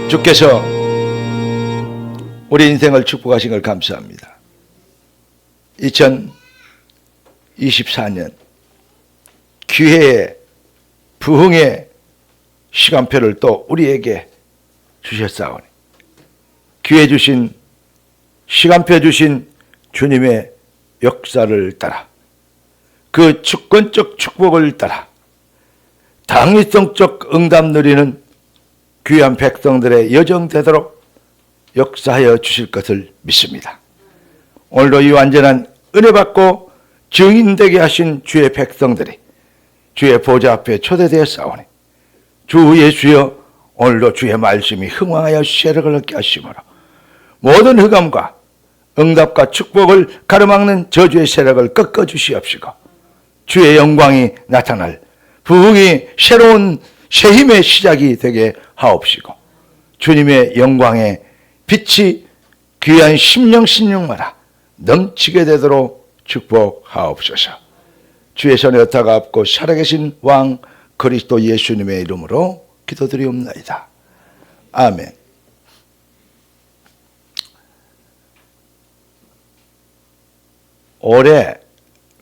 주께서 우리 인생을 축복하신 걸 감사합니다. 2024년 기회의 부흥의 시간표를 또 우리에게 주셨사오니 기회 주신 시간표 주신 주님의 역사를 따라 그 주권적 축복을 따라 당위성적 응답 누리는 귀한 백성들의 여정되도록 역사하여 주실 것을 믿습니다. 오늘도 이 완전한 은혜 받고 증인되게 하신 주의 백성들이 주의 보좌 앞에 초대되어 싸우니 주 예수여 오늘도 주의 말씀이 흥왕하여 세력을 얻게 하심으로 모든 흑암과 응답과 축복을 가로막는 저주의 세력을 꺾어 주시옵시고 주의 영광이 나타날 부흥이 새로운 새 힘의 시작이 되게 하옵시고 주님의 영광의 빛이 귀한 심령마다 넘치게 되도록 축복하옵소서. 주의 손에 여타가 없고 살아계신 왕 그리스도 예수님의 이름으로 기도드리옵나이다. 아멘. 올해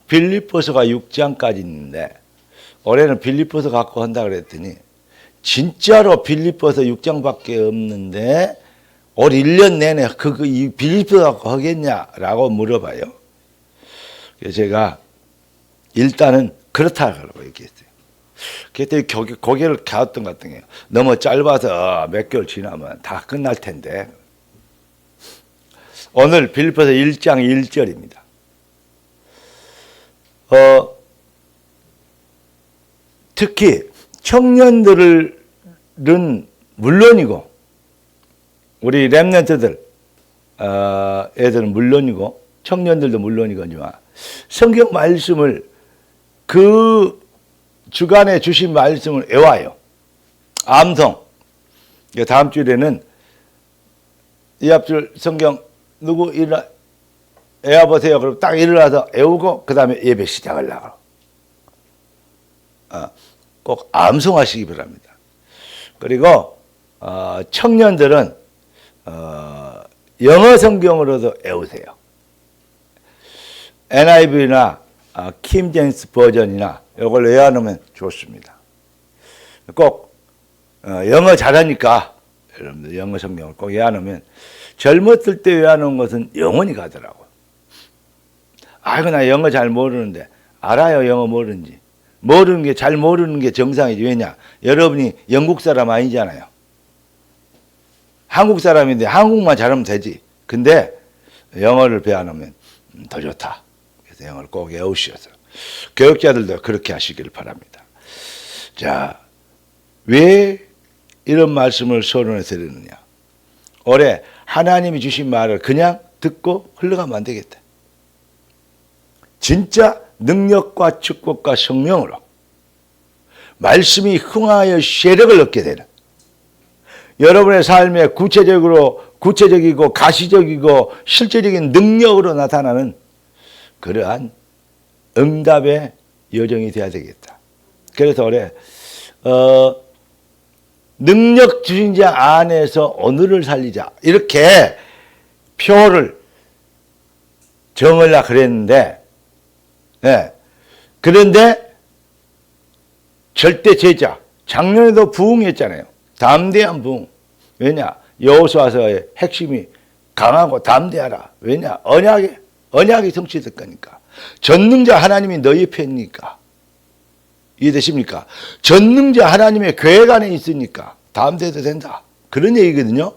빌립보서가 6장까지 있는데 올해는 빌립보서 갖고 한다 그랬더니 진짜로 빌립보서 6장밖에 없는데 올 1년 내내 이 빌립보서 갖고 하겠냐라고 물어봐요. 그래서 제가 일단은 그렇다고 얘기했어요. 그때 고개를 갸웃던 것 같은 게 너무 짧아서 몇 개월 지나면 다 끝날 텐데 오늘 빌립보서 1장 1절입니다. 특히 청년들은 물론이고 우리 렘넌트들 애들은 물론이고 청년들도 물론이거니와 성경 말씀을 그 주간에 주신 말씀을 외워요. 암송. 다음 주일에는 이 앞줄 성경 누구 외워보세요. 그럼 딱 일어나서 외우고 그 다음에 예배 시작하려고. 꼭 암송하시기 바랍니다. 그리고 청년들은 영어 성경으로도 외우세요. NIV나 킹 제임스 버전이나 이걸 외워놓으면 좋습니다. 꼭 영어 잘하니까 여러분들 영어 성경을 꼭 외워놓으면 젊었을 때 외워놓은 것은 영원히 가더라고요. 아이고 나 영어 잘 모르는데 알아요. 영어 모르는지. 모르는 게 잘 모르는 게 정상이지. 왜냐? 여러분이 영국 사람 아니잖아요. 한국 사람인데 한국만 잘하면 되지. 근데 영어를 배워놓으면 더 좋다. 그래서 영어를 꼭 외우셔서 교육자들도 그렇게 하시길 바랍니다. 자, 왜 이런 말씀을 서론에 드리느냐? 올해 하나님이 주신 말을 그냥 듣고 흘러가면 안 되겠다. 진짜 능력과 축복과 성령으로 말씀이 세력을 얻게 되는 여러분의 삶에 구체적이고 가시적이고 실제적인 능력으로 나타나는 그러한 응답의 여정이 되어야 되겠다. 그래서 올해 능력 주신 자 안에서 오늘을 살리자 이렇게 표를 정하려고 그랬는데 네. 그런데 절대 제자 작년에도 부흥했잖아요. 담대한 부흥. 왜냐? 여호수아서의 핵심이 강하고 담대하라. 왜냐? 언약이 성취될 거니까. 전능자 하나님이 너희 편이니까. 이해되십니까? 전능자 하나님의 계획 안에 있으니까 담대해도 된다. 그런 얘기거든요.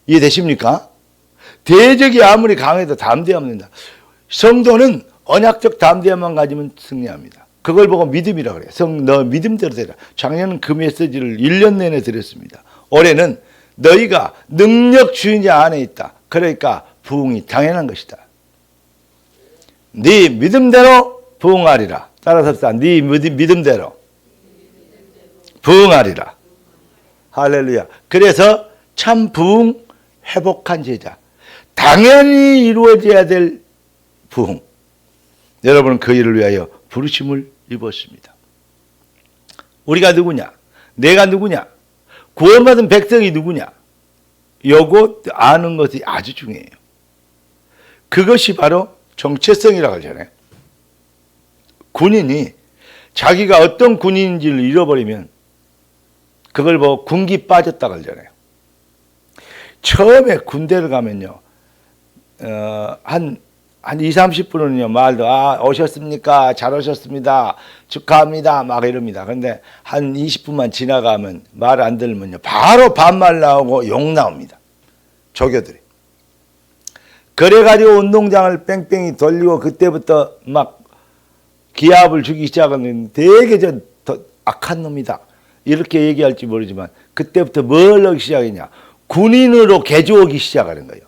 이해되십니까? 대적이 아무리 강해도 담대하면 된다. 성도는 언약적 담대함만 가지면 승리합니다. 그걸 보고 믿음이라고 그래요. 너 믿음대로 되라. 작년은 그 메시지를 1년 내내 드렸습니다. 올해는 너희가 능력 주인 자 안에 있다. 그러니까 부흥이 당연한 것이다. 네 믿음대로 부흥하리라. 따라서 합시다. 네 믿음대로 부흥하리라. 할렐루야. 그래서 참 부흥 회복한 제자. 당연히 이루어져야 될 부흥. 여러분은 그 일을 위하여 부르심을 입었습니다. 우리가 누구냐? 내가 누구냐? 구원받은 백성이 누구냐? 요거 아는 것이 아주 중요해요. 그것이 바로 정체성이라고 하잖아요. 군인이 자기가 어떤 군인인지를 잃어버리면 그걸 보고 군기 빠졌다고 하잖아요. 처음에 군대를 가면요, 한 2, 30분은요, 말도, 오셨습니까? 잘 오셨습니다. 축하합니다. 막 이럽니다. 근데 한 20분만 지나가면 말 안 들으면요, 바로 반말 나오고 욕 나옵니다. 조교들이. 그래가지고 운동장을 뺑뺑이 돌리고 그때부터 막 기합을 주기 시작하면 되게 더 악한 놈이다. 이렇게 얘기할지 모르지만 그때부터 뭘 하기 시작했냐. 군인으로 개조하기 시작하는 거예요.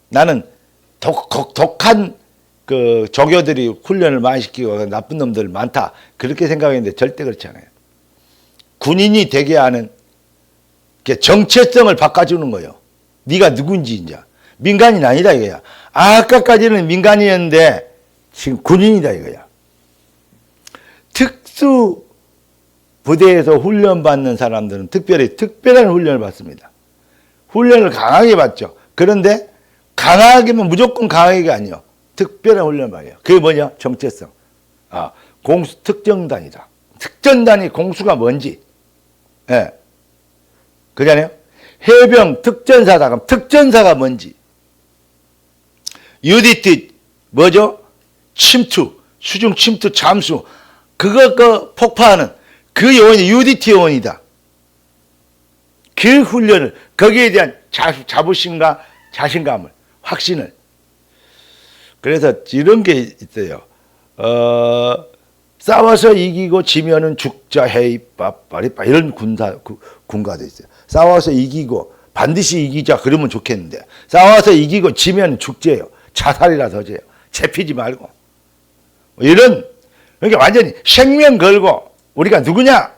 나는 독한 그 조교들이 훈련을 많이 시키고 나쁜 놈들 많다. 그렇게 생각했는데 절대 그렇지 않아요. 군인이 되게 하는 정체성을 바꿔주는 거예요. 네가 누군지 이제. 민간인 아니다 이거야. 아까까지는 민간이었는데 지금 군인이다 이거야. 특수 부대에서 훈련받는 사람들은 특별한 훈련을 받습니다. 훈련을 강하게 받죠. 그런데 강하게면 무조건 강하게가 아니요. 특별한 훈련을 받아요. 그게 뭐냐? 정체성. 공수 특정단이다. 특정단이 공수가 뭔지. 예. 그잖아요. 해병 특전사다. 그럼 특전사가 뭔지. UDT 뭐죠? 침투, 수중 침투 잠수. 그거 폭파하는 그 요원이 UDT 요원이다. 그 훈련을 거기에 대한 자부심과 자신감을 확신을. 그래서 이런 게 있어요. 싸워서 이기고 지면은 죽자 헤이 빠빠리빠 이런 군가도 있어요. 싸워서 이기고 반드시 이기자 그러면 좋겠는데 싸워서 이기고 지면 죽재요. 자살이라도 하재요. 잡히지 말고. 이런 그러니까 완전히 생명 걸고 우리가 누구냐?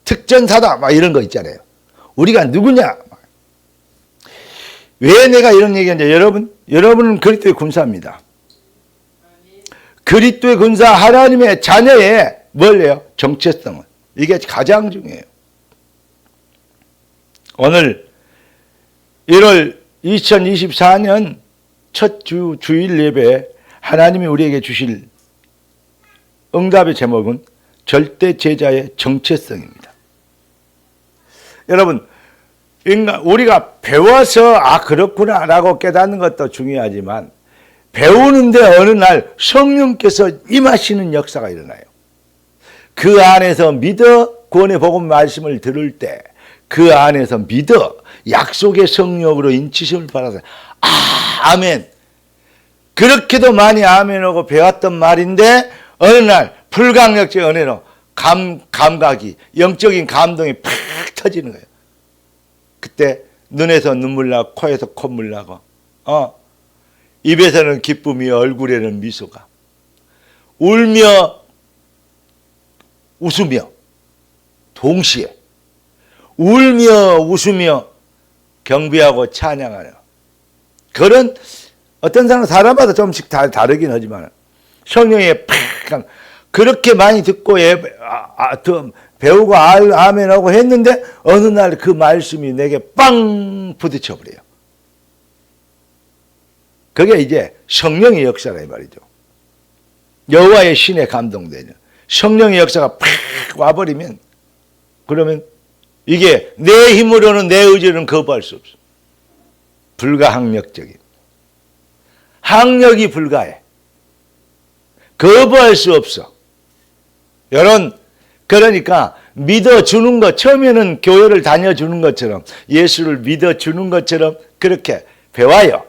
특전사다 막 이런 거 있잖아요. 우리가 누구냐? 왜 내가 이런 얘기하냐? 여러분은 그리스도의 군사입니다. 그리스도의 군사 하나님의 자녀의 뭘 해요? 정체성은. 이게 가장 중요해요. 오늘 1월 2024년 첫 주일 예배 하나님이 우리에게 주실 응답의 제목은 절대 제자의 정체성입니다. 여러분, 우리가 배워서 그렇구나 라고 깨닫는 것도 중요하지만 배우는데 어느 날 성령께서 임하시는 역사가 일어나요. 그 안에서 믿어 구원의 복음 말씀을 들을 때 그 안에서 믿어 약속의 성령으로 인치심을 받아서 아멘. 그렇게도 많이 아멘하고 배웠던 말인데 어느 날 불강력적 은혜로 감각이 영적인 감동이 팍 터지는 거예요. 그때 눈에서 눈물 나고 코에서 콧물 나고 입에서는 기쁨이 얼굴에는 미소가 울며 웃으며 동시에 울며 웃으며 경배하고 찬양하는 그런 어떤 사람마다 조금씩 다르긴 하지만 성령의 팍 그렇게 많이 듣고 배우고 아멘하고 했는데 어느 날 그 말씀이 내게 빵 부딪혀 버려요. 그게 이제 성령의 역사라 이 말이죠. 여호와의 신에 감동되는 성령의 역사가 팍 와버리면 그러면 이게 내 힘으로는 내 의지로는 거부할 수 없어. 불가항력적인. 항력이 불가해. 거부할 수 없어. 그러니까 믿어주는 것, 처음에는 교회를 다녀주는 것처럼 예수를 믿어주는 것처럼 그렇게 배워요.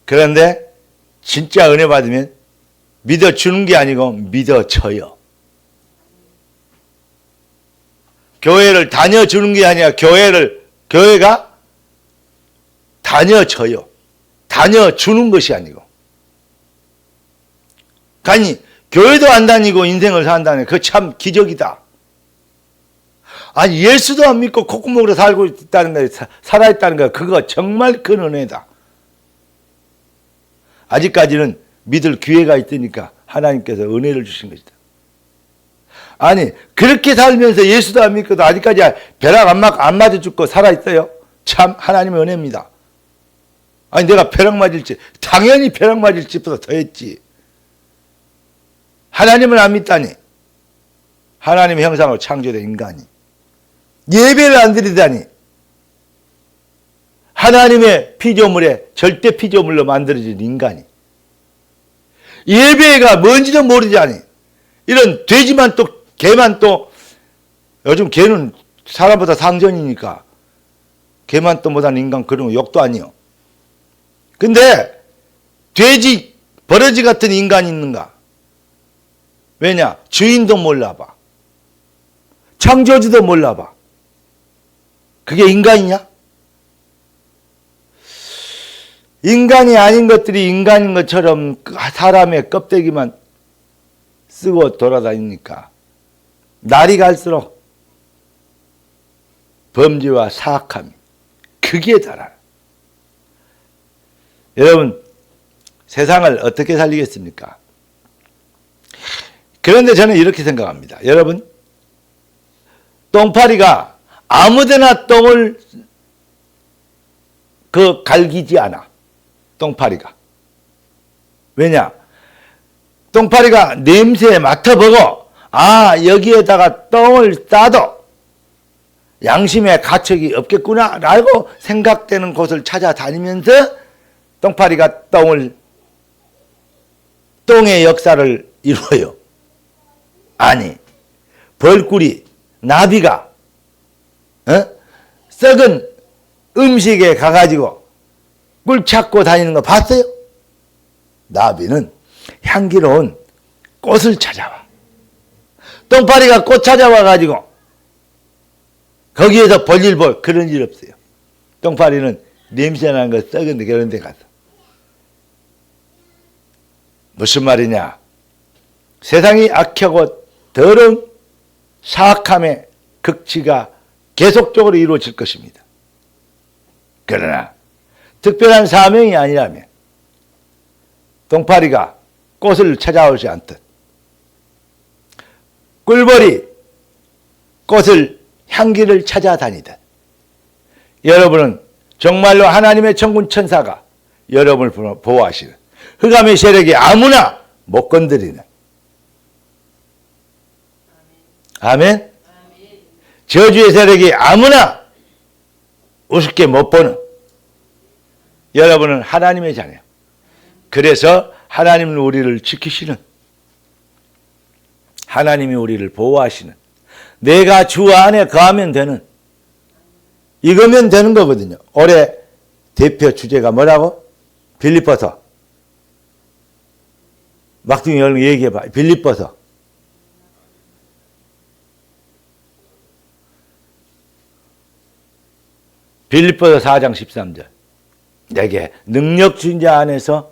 그런데 진짜 은혜 받으면 믿어주는 게 아니고 믿어져요. 교회를 다녀주는 게 아니라 교회가 다녀져요. 다녀주는 것이 아니고. 아니, 교회도 안 다니고 인생을 산다는 그 참 기적이다. 아니, 예수도 안 믿고 콧구멍으로 살고 있다는 거, 살아있다는 거, 그거 정말 큰 은혜다. 아직까지는 믿을 기회가 있으니까 하나님께서 은혜를 주신 것이다. 아니 그렇게 살면서 예수도 안 믿고도 아직까지 벼락 안 맞아 죽고 살아있어요. 참 하나님의 은혜입니다. 아니 내가 벼락 맞을지 당연히 벼락 맞을 집보다 더했지. 하나님을 안 믿다니. 하나님의 형상으로 창조된 인간이 예배를 안 드리다니. 하나님의 피조물에 절대 피조물로 만들어진 인간이 예배가 뭔지도 모르자니. 이런 돼지만 또 개만 또 요즘 개는 사람보다 상전이니까 개만 또 못하는 인간 그런 거 욕도 아니요. 근데 돼지 버러지 같은 인간이 있는가? 왜냐? 주인도 몰라봐. 창조주도 몰라봐. 그게 인간이냐? 인간이 아닌 것들이 인간인 것처럼 사람의 껍데기만 쓰고 돌아다니니까 날이 갈수록 범죄와 사악함이 극에 달하는. 여러분 세상을 어떻게 살리겠습니까? 그런데 저는 이렇게 생각합니다. 여러분 똥파리가 아무데나 똥을 갈기지 않아. 똥파리가. 왜냐? 똥파리가 냄새에 맡아보고 여기에다가 똥을 싸도 양심의 가책이 없겠구나 라고 생각되는 곳을 찾아다니면서 똥파리가 똥의 역사를 이루어요. 아니 벌꿀이 나비가 썩은 음식에 가가지고 꿀 찾고 다니는 거 봤어요? 나비는 향기로운 꽃을 찾아와. 똥파리가 꽃 찾아와가지고 거기에서 볼일 볼 그런 일 없어요. 똥파리는 냄새나는 거 썩은데 그런 데 가서. 무슨 말이냐? 세상이 악하고 더러운 사악함의 극치가 계속적으로 이루어질 것입니다. 그러나 특별한 사명이 아니라면 똥파리가 꽃을 찾아오지 않듯 꿀벌이 꽃을 향기를 찾아다니듯 여러분은 정말로 하나님의 천군 천사가 여러분을 보호하시는 흑암의 세력이 아무나 못 건드리는 아멘. 저주의 세력이 아무나 우습게 못 보는 여러분은 하나님의 자녀. 그래서 하나님은 우리를 지키시는, 하나님이 우리를 보호하시는, 내가 주 안에 거하면 되는, 이거면 되는 거거든요. 올해 대표 주제가 뭐라고? 빌립보서. 막둥이 얼른 얘기해봐. 빌립보서. 빌립보서 4장 13절. 내게 능력 주신 자 안에서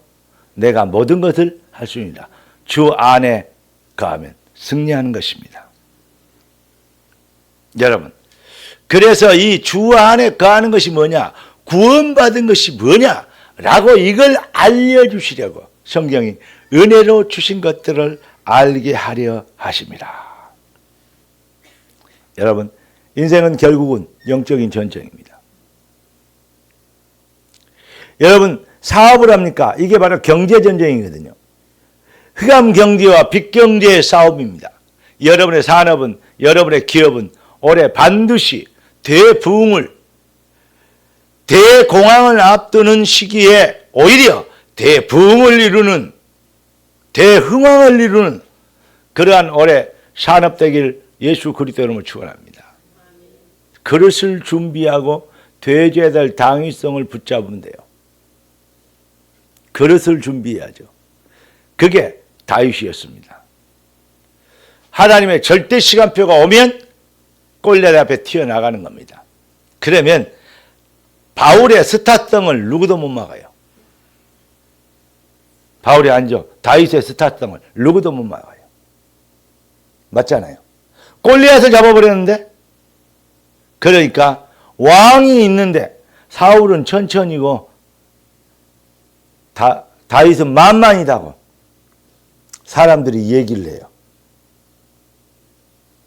내가 모든 것을 할 수 있다. 주 안에 거하면 승리하는 것입니다. 여러분, 그래서 이 주 안에 거하는 것이 뭐냐? 구원받은 것이 뭐냐? 라고 이걸 알려주시려고 성경이 은혜로 주신 것들을 알게 하려 하십니다. 여러분, 인생은 결국은 영적인 전쟁입니다. 여러분, 사업을 합니까? 이게 바로 경제전쟁이거든요. 흑암 경제와 빛 경제의 싸움입니다. 여러분의 산업은, 여러분의 기업은 올해 반드시 대부흥을, 대공황을 앞두는 시기에 오히려 대부흥을 이루는, 대흥왕을 이루는 그러한 올해 산업되길 예수 그리스도 이름으로 축원합니다. 그릇을 준비하고 되죄될 당위성을 붙잡으면 돼요. 그릇을 준비해야죠. 그게 다윗이었습니다. 하나님의 절대 시간표가 오면 골리앗 앞에 튀어나가는 겁니다. 그러면 바울의 스타성을 누구도 못 막아요. 바울이 아니죠. 다윗의 스타성을 누구도 못 막아요. 맞잖아요. 골리앗을 잡아버렸는데, 그러니까 왕이 있는데 사울은 천천히고 다윗은 만만이다고 사람들이 얘기를 해요.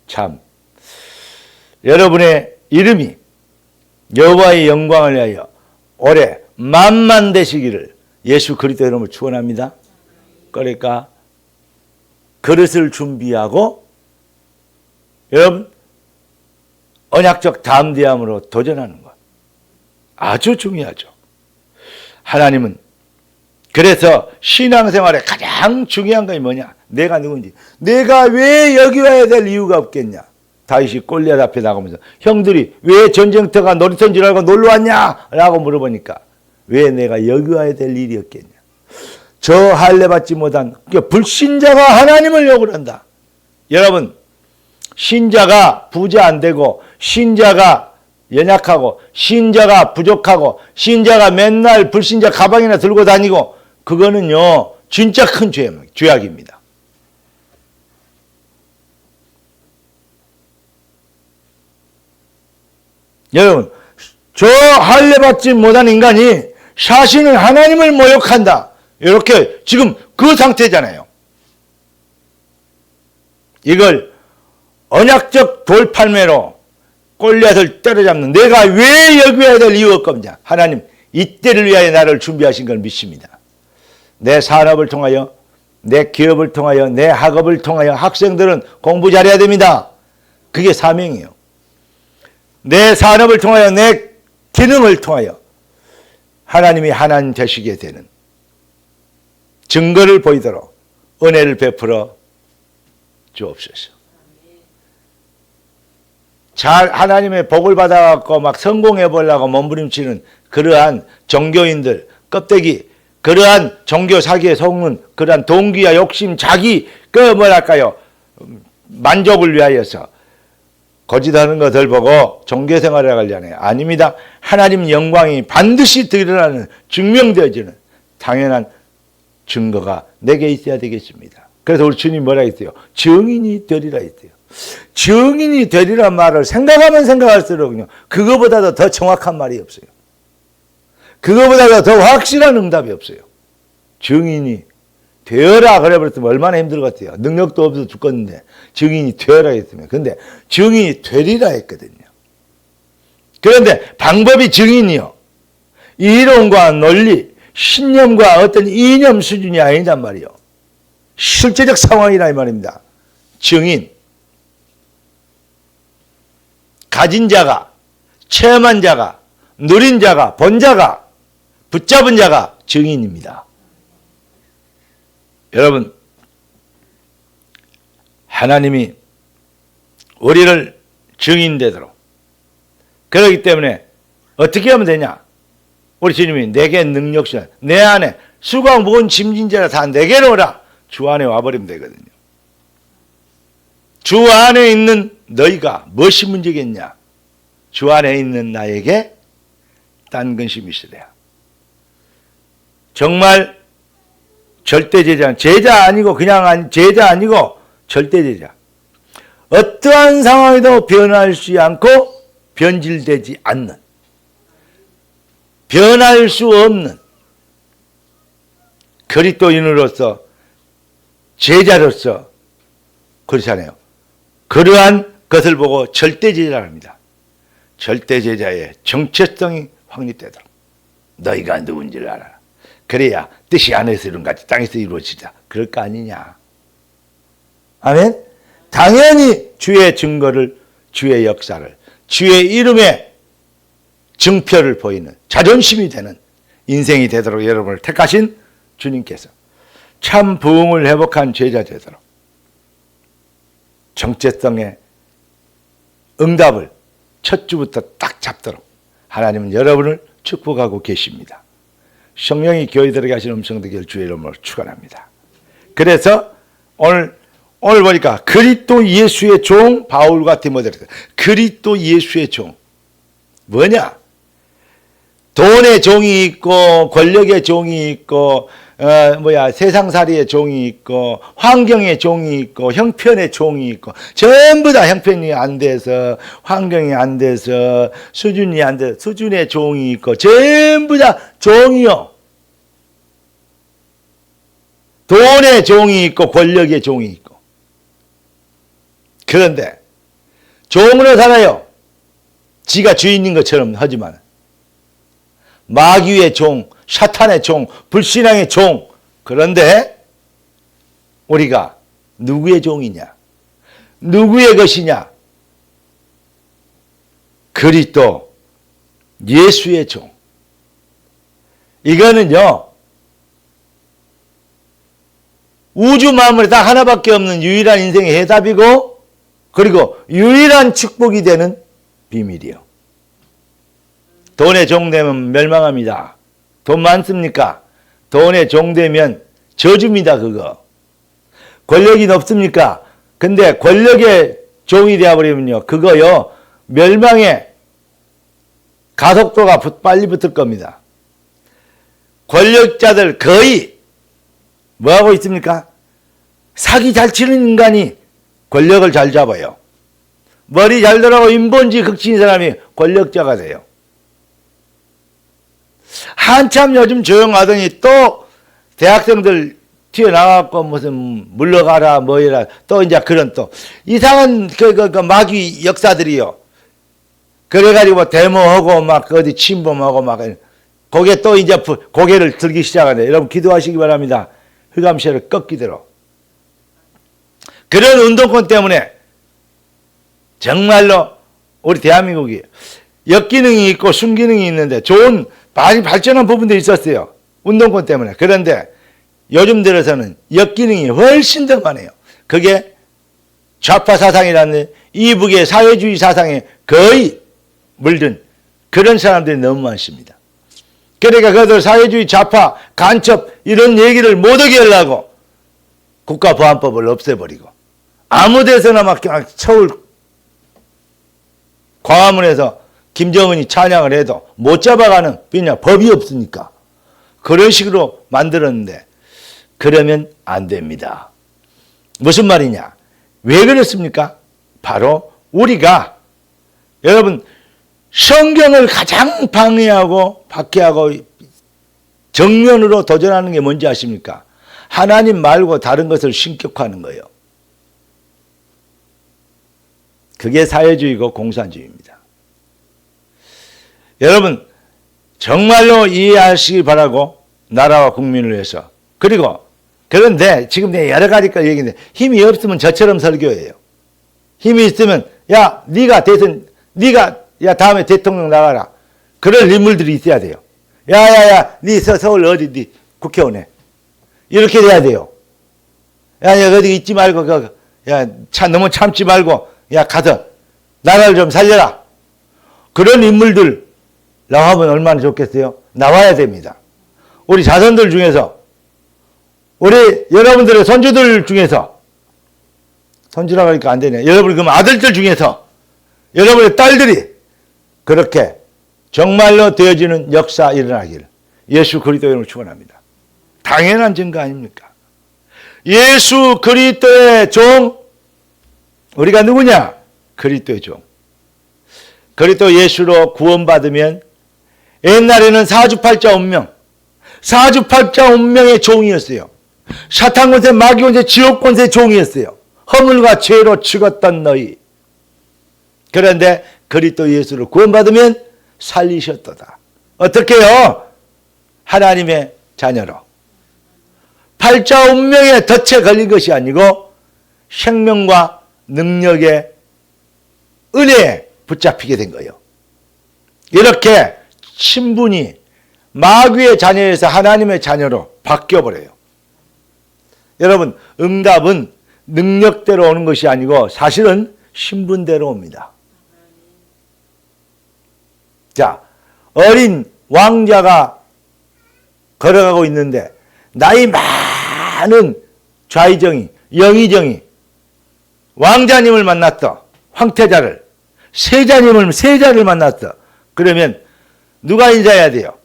참 여러분의 이름이 여호와의 영광을 위하여 올해 만만되시기를 예수 그리스도 이름으로 축원합니다. 그러니까 그릇을 준비하고 여러분 언약적 담대함으로 도전하는 것 아주 중요하죠. 하나님은 그래서 신앙생활에 가장 중요한 것이 뭐냐? 내가 누군지. 내가 왜 여기 와야 될 이유가 없겠냐? 다윗이 골리앗 앞에 나가면서 형들이 왜 전쟁터가 놀이터인 줄 알고 놀러 왔냐? 라고 물어보니까 왜 내가 여기 와야 될 일이 없겠냐? 저 할례 받지 못한 불신자가 하나님을 욕을 한다. 여러분 신자가 부자 안 되고 신자가 연약하고 신자가 부족하고 신자가 맨날 불신자 가방이나 들고 다니고 그거는요 진짜 큰 죄악입니다. 여러분 저 할례 받지 못한 인간이 자신은 하나님을 모욕한다. 이렇게 지금 그 상태잖아요. 이걸 언약적 돌팔매로 골리앗을 때려잡는 내가 왜 여기 와야 될 이유가 없냐. 하나님 이때를 위하여 나를 준비하신 걸 믿습니다. 내 산업을 통하여 내 기업을 통하여 내 학업을 통하여 학생들은 공부 잘해야 됩니다. 그게 사명이에요. 내 산업을 통하여 내 기능을 통하여 하나님이 하나님 되시게 되는 증거를 보이도록 은혜를 베풀어 주옵소서. 잘 하나님의 복을 받아갖고 막 성공해 보려고 몸부림치는 그러한 종교인들 껍데기 그러한 종교 사기에 속는 그러한 동기와 욕심 자기 뭐랄까요 만족을 위하여서 거짓하는 것을 보고 종교생활에 하려네요. 아닙니다. 하나님 영광이 반드시 드러나는 증명되어지는 당연한 증거가 내게 있어야 되겠습니다. 그래서 우리 주님 뭐라 했어요? 증인이 되리라 했어요. 증인이 되리란 말을 생각하면 생각할수록요 그거보다도 더 정확한 말이 없어요. 그거보다도 더 확실한 응답이 없어요. 증인이 되어라 그래 버렸으면 얼마나 힘들겠어요. 능력도 없어서 죽겠는데 증인이 되어라 했으면. 근데 증인이 되리라 했거든요. 그런데 방법이 증인이요 이론과 논리 신념과 어떤 이념 수준이 아니단 말이요. 실제적 상황이라 이 말입니다. 증인 가진 자가 체험한 자가 누린 자가 본 자가 붙잡은 자가 증인입니다. 여러분 하나님이 우리를 증인되도록 그렇기 때문에 어떻게 하면 되냐? 우리 주님이 내게 능력 주시나 내 안에 수고하고 무거운 짐진 자라 다 내게로 오라. 주 안에 와버리면 되거든요. 주 안에 있는 너희가 무엇이 문제겠냐? 주 안에 있는 나에게 딴 근심이 있으랴. 정말 절대 제자, 제자 아니고 그냥 제자 아니고 절대 제자. 어떠한 상황에도 변할 않고 변질되지 않는, 변할 수 없는 그리스도인으로서 제자로서 그렇잖아요. 그러한 것을 보고 절대 제자라고 합니다. 절대 제자의 정체성이 확립되도록 너희가 누군지를 알아라. 그래야 뜻이 하늘에서 이룬 같이 땅에서 이루어지자. 그럴 거 아니냐. 아멘. 당연히 주의 증거를 주의 역사를 주의 이름의 증표를 보이는 자존심이 되는 인생이 되도록 여러분을 택하신 주님께서 참 부흥을 회복한 제자 되도록 정체성의 응답을 첫 주부터 딱 잡도록 하나님은 여러분을 축복하고 계십니다. 성령이 교회들에게 하신 음성 되기를 주의 이름으로 축원합니다. 그래서 오늘 보니까 그리스도 예수의 종 바울과 디모데를 그리스도 예수의 종 뭐냐? 돈의 종이 있고 권력의 종이 있고 세상살이의 종이 있고 환경의 종이 있고 형편의 종이 있고 전부 다 형편이 안 돼서 환경이 안 돼서 수준이 안 돼서 수준의 종이 있고 전부 다 종이요. 돈의 종이 있고 권력의 종이 있고 그런데 종으로 살아요. 지가 주인인 것처럼 하지만 마귀의 종, 사탄의 종, 불신앙의 종. 그런데 우리가 누구의 종이냐? 누구의 것이냐? 그리스도 예수의 종. 이거는요, 우주 만물에 딱 하나밖에 없는 유일한 인생의 해답이고, 그리고 유일한 축복이 되는 비밀이요. 돈의 종되면 멸망합니다. 돈 많습니까? 돈의 종되면 저주입니다, 그거. 권력이 높습니까? 근데 권력의 종이 되어버리면요, 그거요, 멸망의 가속도가 빨리 붙을 겁니다. 권력자들 거의 뭐하고 있습니까? 사기 잘 치는 인간이 권력을 잘 잡아요. 머리 잘 들어가고 인본주의 극진인 사람이 권력자가 돼요. 한참 요즘 조용하더니 또 대학생들 튀어나와갖고 무슨 물러가라 뭐해라 또 이제 그런 또 이상한 그 마귀 역사들이요. 그래가지고 뭐 데모하고 막 어디 침범하고 막 거기에 또 이제 고개를 들기 시작하네. 여러분 기도하시기 바랍니다. 흑암시를 꺾이도록. 그런 운동권 때문에 정말로 우리 대한민국이 역기능이 있고 순기능이 있는데 좋은 많이 발전한 부분도 있었어요. 운동권 때문에. 그런데 요즘 들어서는 역기능이 훨씬 더 많아요. 그게 좌파 사상이라는 이북의 사회주의 사상에 거의 물든 그런 사람들이 너무 많습니다. 그러니까 그들 사회주의 좌파 간첩 이런 얘기를 못하게 하려고 국가보안법을 없애버리고 아무 데서나 막 그냥 서울 광화문에서 김정은이 찬양을 해도 못 잡아가는 왜냐 법이 없으니까 그런 식으로 만들었는데 그러면 안 됩니다. 무슨 말이냐? 왜 그렇습니까? 바로 우리가 여러분 성경을 가장 방해하고 박해하고 정면으로 도전하는 게 뭔지 아십니까? 하나님 말고 다른 것을 신격화하는 거예요. 그게 사회주의고 공산주의입니다. 여러분 정말로 이해하시기 바라고 나라와 국민을 위해서 그리고 그런데 지금 내가 여러 가지 얘기인데 힘이 없으면 저처럼 설교해요. 힘이 있으면 야 네가 대선 네가 야 다음에 대통령 나가라. 그런 인물들이 있어야 돼요. 야야야 네 서울 어디 네 국회의원에 이렇게 돼야 돼요. 야 어디 있지 말고 야 너무 참지 말고 야 가서 나라를 좀 살려라. 그런 인물들 나오면 얼마나 좋겠어요? 나와야 됩니다. 우리 자손들 중에서 우리 여러분들의 손주들 중에서 손주라고 하니까 안 되네. 여러분 그럼 아들들 중에서 여러분의 딸들이 그렇게 정말로 되어지는 역사 일어나기를 예수 그리스도 이름으로 축원합니다. 당연한 증거 아닙니까? 예수 그리스도의 종 우리가 누구냐? 그리스도의 종. 그리스도 예수로 구원받으면 옛날에는 사주팔자 운명 사주팔자 운명의 종이었어요. 사탄 권세 마귀 권세 지옥 권세의 종이었어요. 허물과 죄로 죽었던 너희. 그런데 그리스도 예수를 구원받으면 살리셨도다. 어떻게 해요? 하나님의 자녀로. 팔자 운명의 덫에 걸린 것이 아니고 생명과 능력의 은혜에 붙잡히게 된 거예요. 이렇게 신분이 마귀의 자녀에서 하나님의 자녀로 바뀌어버려요. 여러분 응답은 능력대로 오는 것이 아니고 사실은 신분대로 옵니다. 자, 어린 왕자가 걸어가고 있는데 나이 많은 좌의정이 영의정이 왕자님을 만났어. 황태자를 세자를 만났어. 그러면 누가 인사해야 돼요?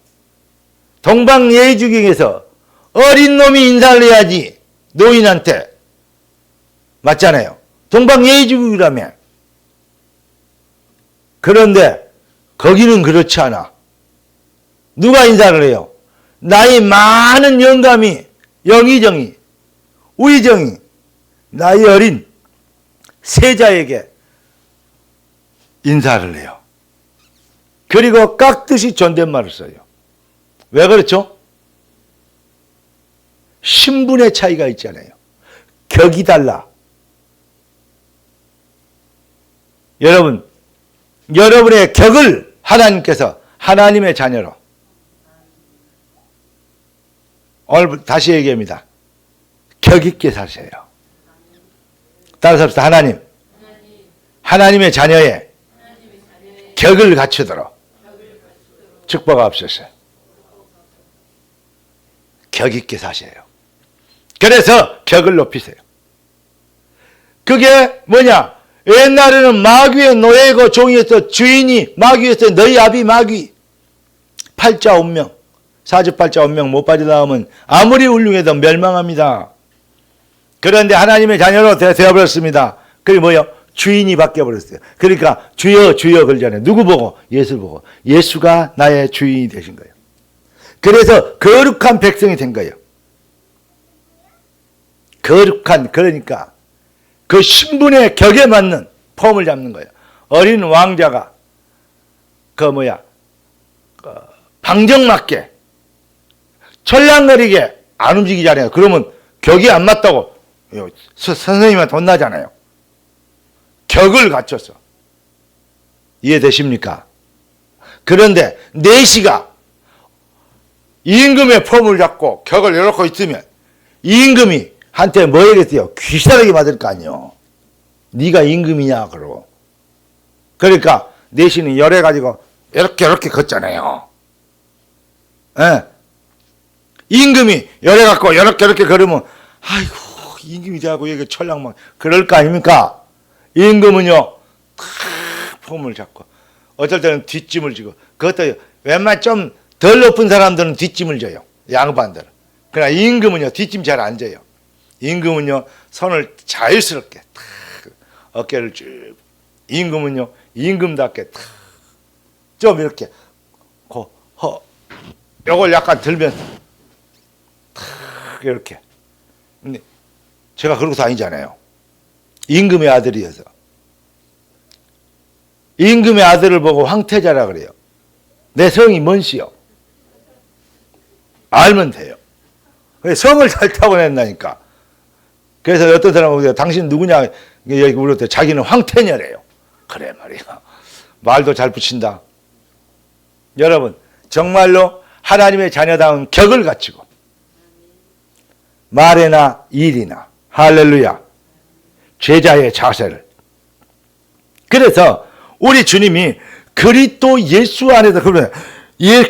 동방예의주경에서 어린 놈이 인사를 해야지 노인한테. 맞잖아요. 동방예의주경이라면. 그런데 거기는 그렇지 않아. 누가 인사를 해요? 나이 많은 영감이 영의정이 우의정이 나이 어린 세자에게 인사를 해요. 그리고 깍듯이 존댓말을 써요. 왜 그렇죠? 신분의 차이가 있잖아요. 격이 달라. 여러분, 여러분의 격을 하나님께서 하나님의 자녀로, 오늘 다시 얘기합니다. 격 있게 사세요. 따라서 합시다. 하나님의 자녀의 격을 갖추도록 축복하옵소서. 격 있게 사세요. 그래서 격을 높이세요. 그게 뭐냐? 옛날에는 마귀의 노예고 종이었어. 주인이 마귀였어. 너희 아비 마귀. 팔자 운명, 사주팔자 운명 못 빠져나오면 아무리 훌륭해도 멸망합니다. 그런데 하나님의 자녀로 되어버렸습니다. 그게 뭐예요? 주인이 바뀌어버렸어요. 그러니까 주여 주여 그러잖아요. 누구 보고? 예수 보고. 예수가 나의 주인이 되신 거예요. 그래서 거룩한 백성이 된 거예요. 거룩한, 그러니까 그 신분의 격에 맞는 폼을 잡는 거예요. 어린 왕자가 방정맞게 철랑거리게 안 움직이잖아요. 그러면 격이 안 맞다고 선생님한테 혼나잖아요. 격을 갖춰서. 이해되십니까? 그런데 내시가 임금의 폼을 잡고 격을 열어놓고 있으면 임금이 한테 뭐 얘기했어요? 귀신하게 맞을 거 아니요. 네가 임금이냐 그러고. 그러니까 내시는 열해가지고 이렇게 걷잖아요. 예. 임금이 열해갖고 이렇게 걸으면 아이고 임금이 되고 이게 철랑망 그럴 거 아닙니까? 임금은요 탁 폼을 잡고 어떨 때는 뒷짐을 지고, 그것도 웬만 좀 덜 높은 사람들은 뒷짐을 져요. 양반들은. 그러나 임금은요 뒷짐 잘 안 져요. 임금은요 손을 자유스럽게 탁 어깨를 쭉, 임금은요 임금답게 탁 좀 이렇게 요걸 약간 들면서 탁 이렇게. 근데 제가 그러고 다니잖아요. 임금의 아들이어서. 임금의 아들을 보고 황태자라 그래요. 내 성이 뭔시요? 알면 돼요. 성을 잘 타고낸다니까. 그래서 어떤 사람은 당신 누구냐 여기 물을 때 자기는 황태녀래요. 그래 말이야. 말도 잘 붙인다. 여러분 정말로 하나님의 자녀다운 격을 갖추고 말이나 일이나 할렐루야 제자의 자세를. 그래서 우리 주님이 그리스도 예수 안에서 그러면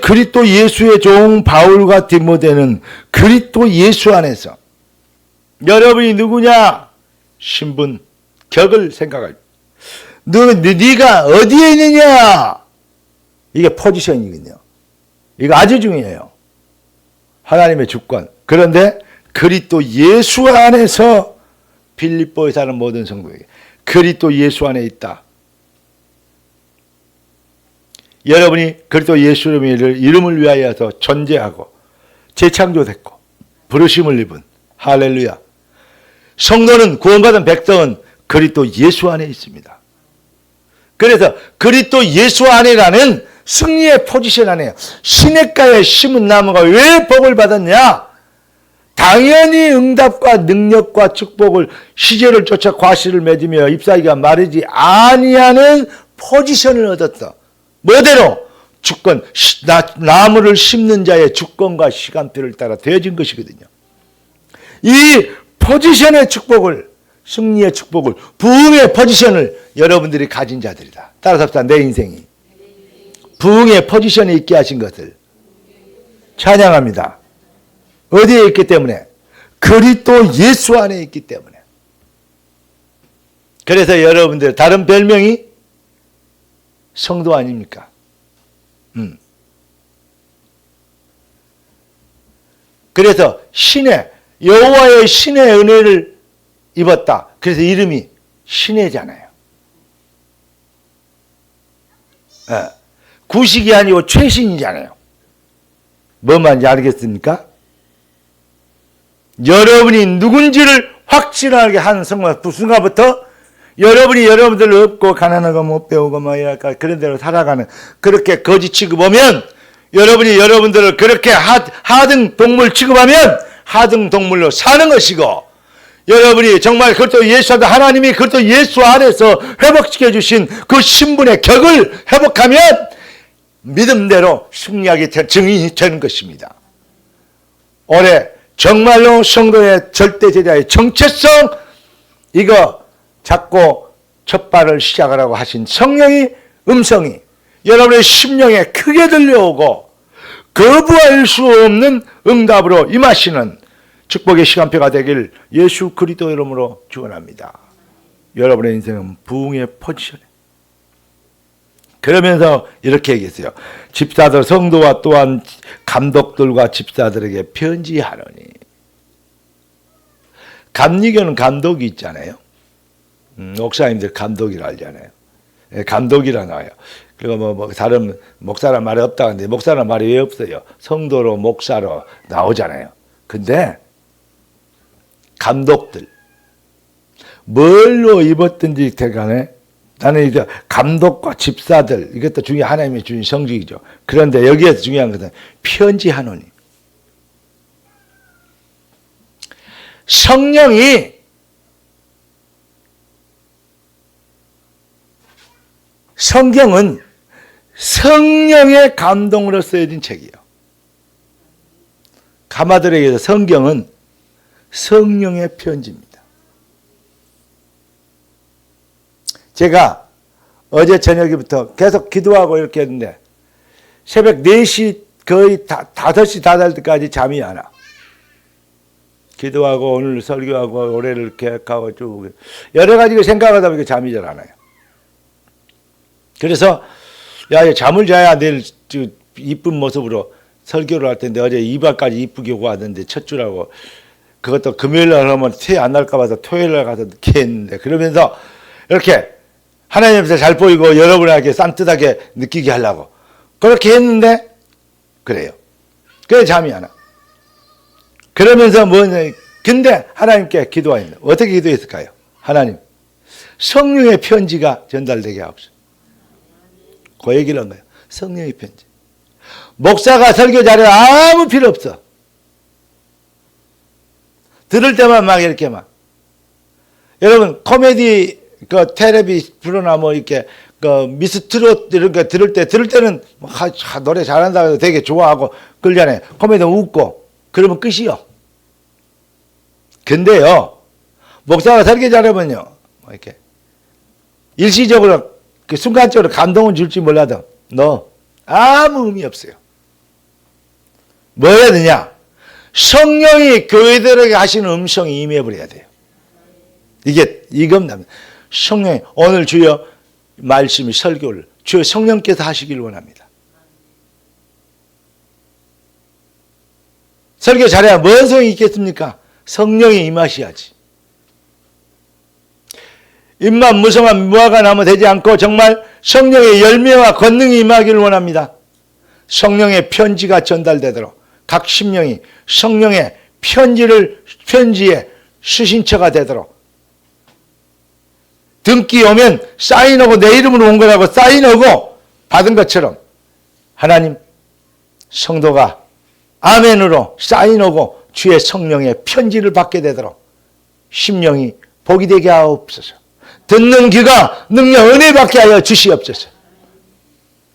그리스도 예수의 종 바울과 디모데는 그리스도 예수 안에서 여러분이 누구냐? 신분, 격을 생각할. 네가 어디에 있느냐? 이게 포지션이거든요. 이거 아주 중요해요. 하나님의 주권. 그런데 그리스도 예수 안에서 빌립보에 사는 모든 성도에게 그리스도 예수 안에 있다. 여러분이 그리스도 예수의 이름을 위하여서 존재하고 재창조됐고 부르심을 입은 할렐루야. 성도는 구원받은 백성은 그리스도 예수 안에 있습니다. 그래서 그리스도 예수 안에라는 승리의 포지션 안에 시냇가에 심은 나무가 왜 복을 받았냐? 당연히 응답과 능력과 축복을 시제를 쫓아 과실을 맺으며 잎사귀가 마르지 아니하는 포지션을 얻었어. 뭐대로? 주권, 나무를 심는 자의 주권과 시간표를 따라 되어진 것이거든요. 이 포지션의 축복을, 승리의 축복을, 부흥의 포지션을 여러분들이 가진 자들이다. 따라서 합시다. 내 인생이 부흥의 포지션에 있게 하신 것을 찬양합니다. 어디에 있기 때문에? 그리스도 예수 안에 있기 때문에. 그래서 여러분들 다른 별명이 성도 아닙니까? 그래서 여호와의 신의 은혜를 입었다. 그래서 이름이 신혜잖아요. 구식이 아니고 최신이잖아요. 뭔 말인지 알겠습니까? 여러분이 누군지를 확실하게 한 순간부터 여러분이 여러분들 없고 가난하고 못 배우고 뭐 이랄까 그런 대로 살아가는 그렇게 거지 취급하면 여러분이 여러분들을 그렇게 하등 동물 취급하면 하등 동물로 사는 것이고 여러분이 정말 그것도 예수하다 하나님이 그것도 예수 안에서 회복시켜 주신 그 신분의 격을 회복하면 믿음대로 승리하게 증인이 되는 것입니다. 올해 정말로 성도의 절대 제자의 정체성 이거 잡고 첫 발을 시작하라고 하신 성령의 음성이 여러분의 심령에 크게 들려오고 거부할 수 없는 응답으로 임하시는 축복의 시간표가 되길 예수 그리스도 이름으로 축원합니다. 여러분의 인생은 부흥의 포지션에 그러면서 이렇게 얘기했어요. 집사들 성도와 또한 감독들과 집사들에게 편지하노니. 감리교는 감독이 있잖아요. 목사님들 감독이라 알잖아요. 감독이라 나와요. 그리고 다른 목사란 말이 없다고 하는데 목사란 말이 왜 없어요? 성도로 목사로 나오잖아요. 근데 감독들 뭘로 입었든지 간에 나는 이제 감독과 집사들 이것도 중요한 하나님의 주신 성직이죠. 그런데 여기에서 중요한 것은 편지하노니 성경은 성령의 감동으로 쓰여진 책이에요. 가마들에게서 성경은 성령의 편지입니다. 제가 어제 저녁부터 계속 기도하고 이렇게 했는데 새벽 4시 거의 5시 다 될 때까지 잠이 안 와. 기도하고 오늘 설교하고 올해를 계획하고 쭉 여러 가지 생각하다 보니까 잠이 잘 안 와요. 그래서 야 잠을 자야 내일 이쁜 모습으로 설교를 할 텐데 어제 2박까지 이쁘게 오고 왔는데 첫 주라고 그것도 금요일 날 하면 티 안 날까 봐서 토요일 날 가서 늦게 했는데 그러면서 이렇게 하나님 앞에서 잘 보이고 여러분에게 산뜻하게 느끼게 하려고 그렇게 했는데 그래요. 그래 잠이 안 와. 그러면서 뭐냐 근데 하나님께 기도했는데 어떻게 기도했을까요? 하나님 성령의 편지가 전달되게 하옵소서. 그 얘기를 한 거예요. 성령의 편지. 목사가 설교 잘해 아무 필요 없어. 들을 때만 막 이렇게 막. 여러분 코미디 그 텔레비 프로나 뭐 이렇게 그 미스트롯 이런 거 들을 때는 노래 잘한다 해서 되게 좋아하고 그러잖아요. 코미디 웃고 그러면 끝이요. 근데요 목사가 설교 잘하면요 뭐 이렇게 일시적으로 그 순간적으로 감동은 줄지 몰라도 너 아무 의미 없어요. 뭐 해야 되냐? 성령이 교회들에게 하시는 음성이 임해버려야 돼요. 이겁니다. 성령이 오늘 주여 말씀이 설교를 주여 성령께서 하시길 원합니다. 설교 잘해야 뭔 소용이 있겠습니까? 성령이 임하셔야지. 입만 무성한 무화과 나무 되지 않고 정말 성령의 열매와 권능이 임하기를 원합니다. 성령의 편지가 전달되도록 각 심령이 성령의 편지의 수신처가 되도록 등기 오면 사인하고 내 이름으로 온 거라고 사인하고 받은 것처럼 하나님 성도가 아멘으로 사인하고 주의 성령의 편지를 받게 되도록 심령이 복이 되게 하옵소서. 듣는 귀가 능력 은혜 받게 하여 주시옵소서.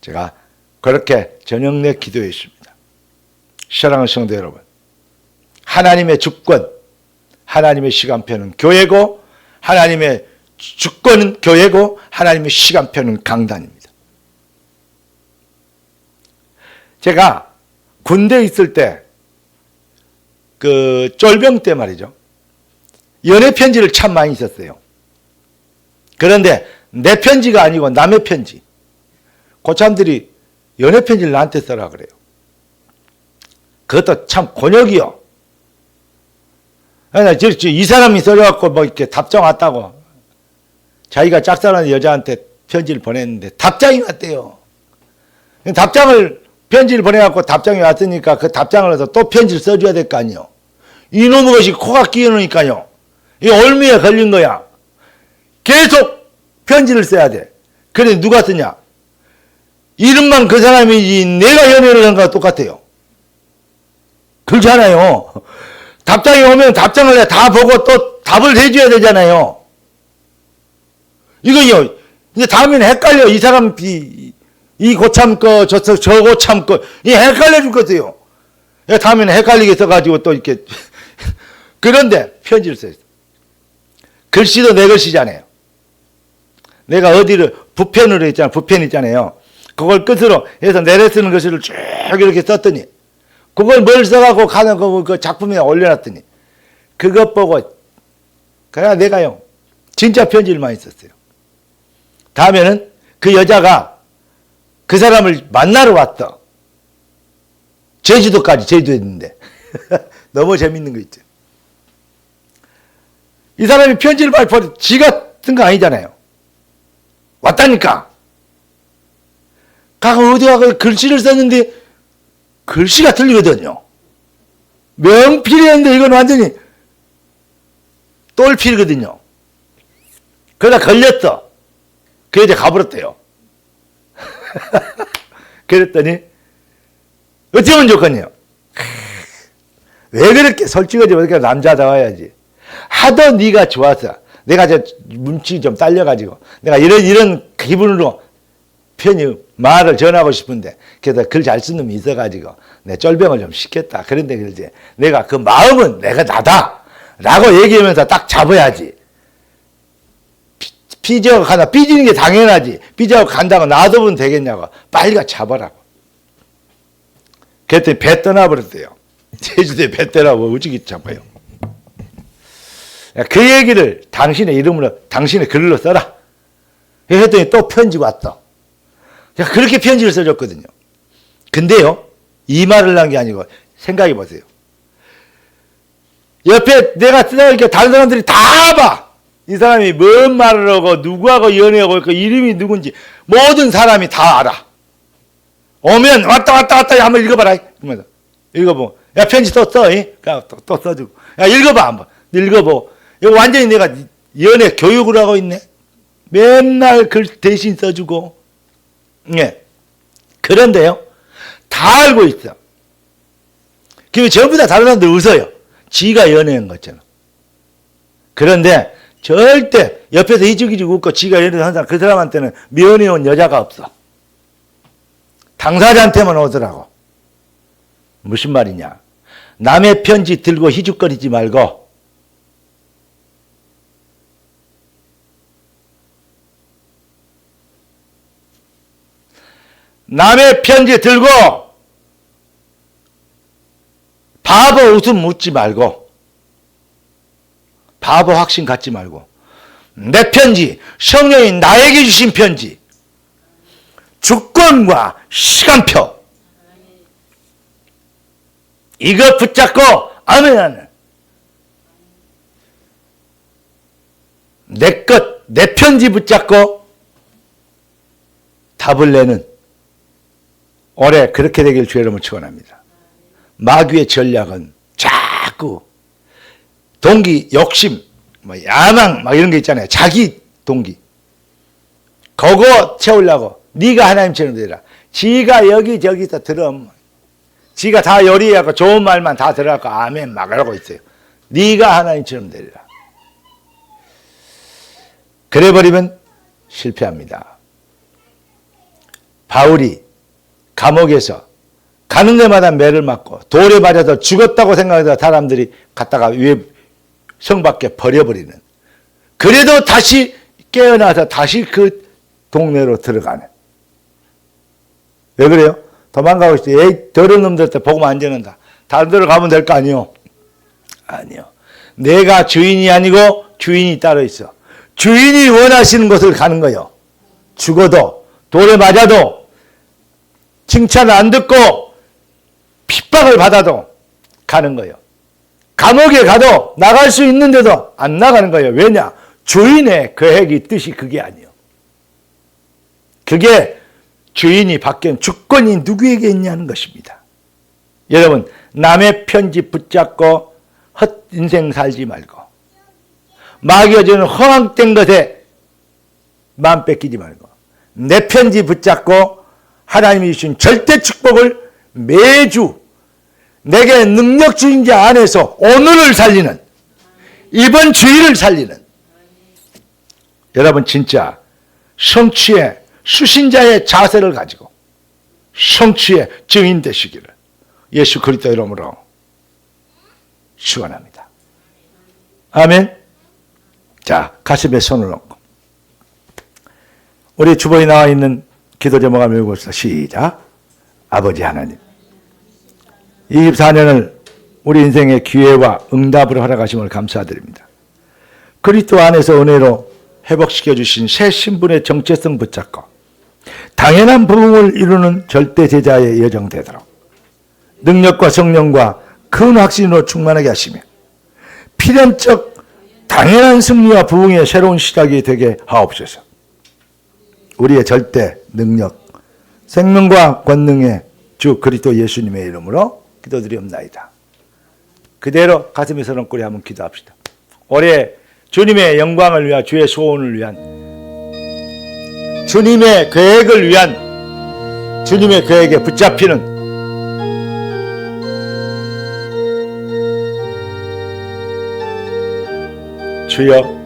제가 그렇게 저녁 내 기도했습니다. 사랑하는 성도 여러분, 하나님의 주권, 하나님의 시간표는 교회고 하나님의 주권은 교회고 하나님의 시간표는 강단입니다. 제가 군대에 있을 때 그 쫄병 때 말이죠. 연애 편지를 참 많이 썼어요. 그런데 내 편지가 아니고 남의 편지. 고참들이 연애 편지를 나한테 써라 그래요. 그것도 참 곤욕이요. 이 사람이 써갖고 뭐 이렇게 답장 왔다고. 자기가 짝사랑하는 여자한테 편지를 보냈는데 답장이 왔대요. 편지를 보내갖고 답장이 왔으니까 그 답장을 해서 또 편지를 써줘야 될 거 아니에요. 이놈의 것이 코가 끼어놓으니까요. 이 올미에 걸린 거야. 계속 편지를 써야 돼. 그래 누가 쓰냐? 이름만 그 사람이지 내가 연애를 한 거랑 똑같아요. 그렇지 않아요. 답장이 오면 답장을 다 보고 또 답을 해줘야 되잖아요. 이거요. 이제 다음에는 헷갈려. 이 사람 이 고참 거, 저 고참 거. 이 헷갈려 줄 것이에요. 다음에는 헷갈리게 써가지고 또 이렇게. 그런데 편지를 써요. 글씨도 내 글씨잖아요. 내가 어디를 부편으로 했잖아요. 부편 있잖아요. 그걸 끝으로 해서 내려 쓰는 글씨를 쭉 이렇게 썼더니 그걸 뭘 써갖고 가는 그 작품에 올려놨더니 그것 보고 그래 내가요. 진짜 편지를 많이 썼어요. 다음에는 그 여자가 그 사람을 만나러 왔다. 제주도까지 제주도에 있는데 너무 재밌는 거 있죠. 이 사람이 편지를 발표 지가 쓴 거 아니잖아요. 왔다니까. 가가 어디 가서 글씨를 썼는데 글씨가 틀리거든요. 명필이었는데 이건 완전히 똘필이거든요. 그러다 걸렸어. 그 여자 가버렸대요. 그랬더니 어떻게 하면 좋겠냐. 왜 그렇게 솔직하지 못해. 남자다워야지. 하도 네가 좋아서 내가 저 문치 좀 딸려가지고 내가 이런 기분으로 편히 말을 전하고 싶은데 그래서 글 잘 쓰는 놈이 있어가지고 내 쫄병을 좀 시켰다. 그런데 그러지. 내가 그 마음은 내가 나다 라고 얘기하면서 딱 잡아야지. 삐져가 가나 삐지는 게 당연하지. 삐져가 간다고 놔두면 되겠냐고. 빨리 가 잡아라고. 그랬더니 배 떠나버렸대요. 제주도에 배 떠나고 우지기 잡아요. 그 얘기를 당신의 이름으로 당신의 글로 써라. 했더니 또 편지가 왔다. 제가 그렇게 편지를 써줬거든요. 근데요, 이 말을 한 게 아니고 생각해 보세요. 옆에 내가 쓰다 보니까 다른 사람들이 다 봐. 이 사람이 뭔 말을 하고 누구하고 연애하고 그 이름이 누군지 모든 사람이 다 알아. 오면 왔다 한번 읽어봐라. 그러면서 읽어보고 야 편지 또 써. 또 써주고 야 읽어봐 한번. 읽어보고 이거 완전히 내가 연애 교육을 하고 있네. 맨날 글 대신 써주고. 예. 그런데요, 다 알고 있어. 그리고 전부 다 다른 사람들 웃어요. 지가 연애한 것처럼. 그런데 절대 옆에서 이죽이죽 웃고 지가 연애한 사람, 그 사람한테는 면회 온 여자가 없어. 당사자한테만 오더라고. 무슨 말이냐. 남의 편지 들고 희죽거리지 말고 남의 편지 들고 바보 웃음 웃지 말고 바보 확신 갖지 말고 내 편지, 성령이 나에게 주신 편지, 주권과 시간표 이거 붙잡고 아멘. 내 편지 붙잡고 답을 내는 올해 그렇게 되길 주의 이름으로 축원합니다. 마귀의 전략은 자꾸 동기, 욕심, 야망 막 이런 게 있잖아요. 자기 동기. 그거 채우려고 네가 하나님처럼 되라. 지가 여기저기서 들으면 지가 다 요리하고 좋은 말만 다 들어갖고 아멘 막 하고 있어요. 네가 하나님처럼 되라. 그래버리면 실패합니다. 바울이 감옥에서 가는 데마다 매를 맞고 돌에 맞아서 죽었다고 생각해서 사람들이 갖다가 성 밖에 버려버리는. 그래도 다시 깨어나서 다시 그 동네로 들어가는. 왜 그래요? 도망가고 있어요. 에이, 더러운 놈들한테 복음 안 전한다. 다른 데로 가면 될 거 아니요? 아니요. 내가 주인이 아니고 주인이 따로 있어. 주인이 원하시는 곳을 가는 거예요. 죽어도 돌에 맞아도 칭찬 안 듣고 핍박을 받아도 가는 거예요. 감옥에 가도 나갈 수 있는데도 안 나가는 거예요. 왜냐? 주인의 계획이 뜻이 그게 아니에요. 그게 주인이 바뀐 주권이 누구에게 있냐는 것입니다. 여러분, 남의 편지 붙잡고 헛 인생 살지 말고 마귀가 주는 허황된 것에 마음 뺏기지 말고 내 편지 붙잡고 하나님이 주신 절대 축복을 매주 내게 능력 주인 자 안에서 오늘을 살리는, 이번 주일을 살리는, 여러분 진짜 성취의 수신자의 자세를 가지고 성취의 증인 되시기를 예수 그리스도 이름으로 축원합니다. 아멘. 자, 가슴에 손을 얹고 우리 주보에 나와 있는 기도 제목을 외우고서 시작. 아버지 하나님, 24년을 우리 인생의 기회와 응답으로 허락하심을 감사드립니다. 그리스도 안에서 은혜로 회복시켜 주신 새 신분의 정체성 붙잡고 당연한 부흥을 이루는 절대 제자의 여정 되도록 능력과 성령과 큰 확신으로 충만하게 하시며 필연적 당연한 승리와 부흥의 새로운 시작이 되게 하옵소서. 우리의 절대 능력, 생명과 권능의 주 그리스도 예수님의 이름으로 기도드리옵나이다. 그대로 가슴에 손 얹고 한번 기도합시다. 올해 주님의 영광을 위한, 주의 소원을 위한, 주님의 계획을 위한, 주님의 계획에 붙잡히는 주여,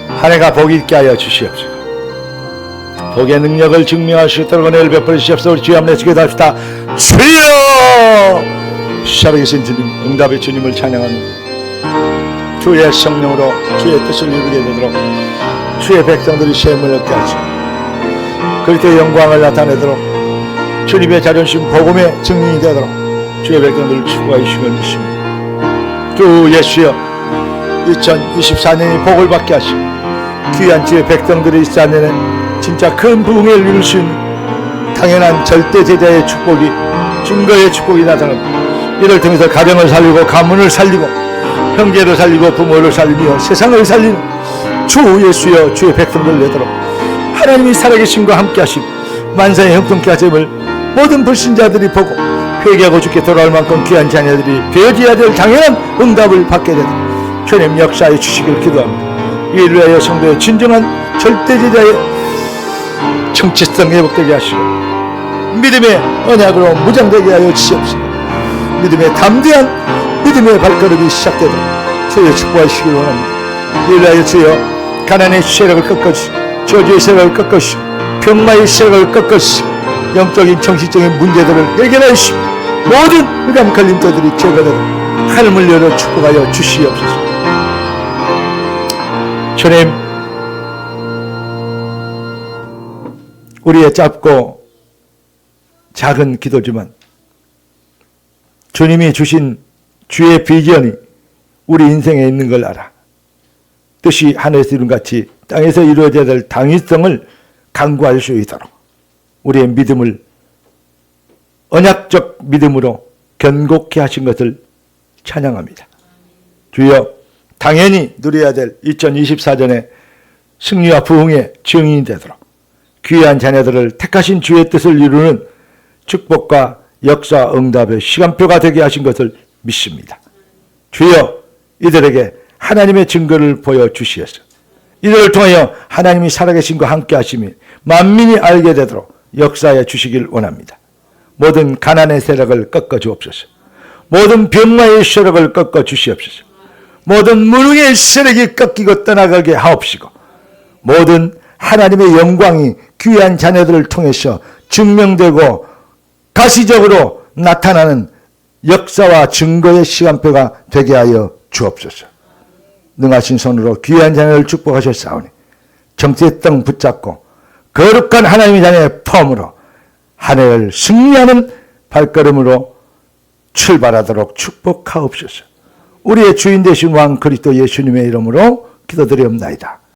한 해가 복 있게 하여 주시옵소서. 복의 능력을 증명할 수 있도록 은혜를 베풀어 주시옵소서. 우리 주여 한번 내치게 합시다. 주여! 살아계신 주님, 응답의 주님을 찬양합니다. 주의 성령으로 주의 뜻을 이루게 되도록 주의 백성들이 셈을 얻게 하시고 그리스도의 영광을 나타내도록 주님의 자존심 복음의 증인이 되도록 주의 백성들을 축복하여 주시면 믿습니다. 주 예수여, 2024년이 복을 받게 하시고 귀한 주의 백성들이 24년에 진짜 큰 부흥을 이룰 수 있는 당연한 절대 제자의 축복이, 증거의 축복이 나타납니다. 이를 통해서 가정을 살리고 가문을 살리고 형제를 살리고 부모를 살리며 세상을 살리는 주 예수여, 주의 백성들 되도록 하나님이 살아계심과 함께 하시고 만사의 형통케 하심을 모든 불신자들이 보고 회개하고 주께 돌아올 만큼 귀한 자녀들이 되어져야 될 당연한 응답을 받게 되도록 주님 역사해 주시길 기도합니다. 이를 위하여 성도의 진정한 절대제자의 정체성 회복되게 하시고 믿음의 언약으로 무장되게 하여 주시옵소서. 믿음의 담대한 믿음의 발걸음이 시작되도록 주여 축복하시길 원합니다. 이를 위하여 주여 가난의 세력을 꺾어주시고 저주의 세력을 꺾어주시고 병마의 세력을 꺾어주시고 영적인 정신적인 문제들을 해결하여 주시고 모든 흑암 걸림돌들이 제거되고 하늘을 열어 축복하여 주시옵소서. 주님, 우리의 짧고 작은 기도지만 주님이 주신 주의 비전이 우리 인생에 있는 걸 알아. 뜻이 하늘에서 이룬 같이 땅에서 이루어져야 될 당위성을 강구할 수 있도록 우리의 믿음을 언약적 믿음으로 견고케 하신 것을 찬양합니다. 주여, 당연히 누려야 될 2024년의 승리와 부흥의 증인이 되도록 귀한 자녀들을 택하신 주의 뜻을 이루는 축복과 역사 응답의 시간표가 되게 하신 것을 믿습니다. 주여, 이들에게 하나님의 증거를 보여주시옵소서. 이들을 통하여 하나님이 살아계신과 함께 하심이 만민이 알게 되도록 역사해 주시길 원합니다. 모든 가난의 세력을 꺾어 주옵소서. 모든 병마의 세력을 꺾어 주시옵소서. 모든 무능의 세력이 꺾이고 떠나가게 하옵시고 모든 하나님의 영광이 귀한 자녀들을 통해서 증명되고 가시적으로 나타나는 역사와 증거의 시간표가 되게 하여 주옵소서. 능하신 손으로 귀한 자녀를 축복하셨사오니 정체성 붙잡고 거룩한 하나님의 자녀의 펌으로 한 해를 승리하는 발걸음으로 출발하도록 축복하옵소서. 우리의 주인 되신 왕 그리스도 예수님의 이름으로 기도드리옵나이다.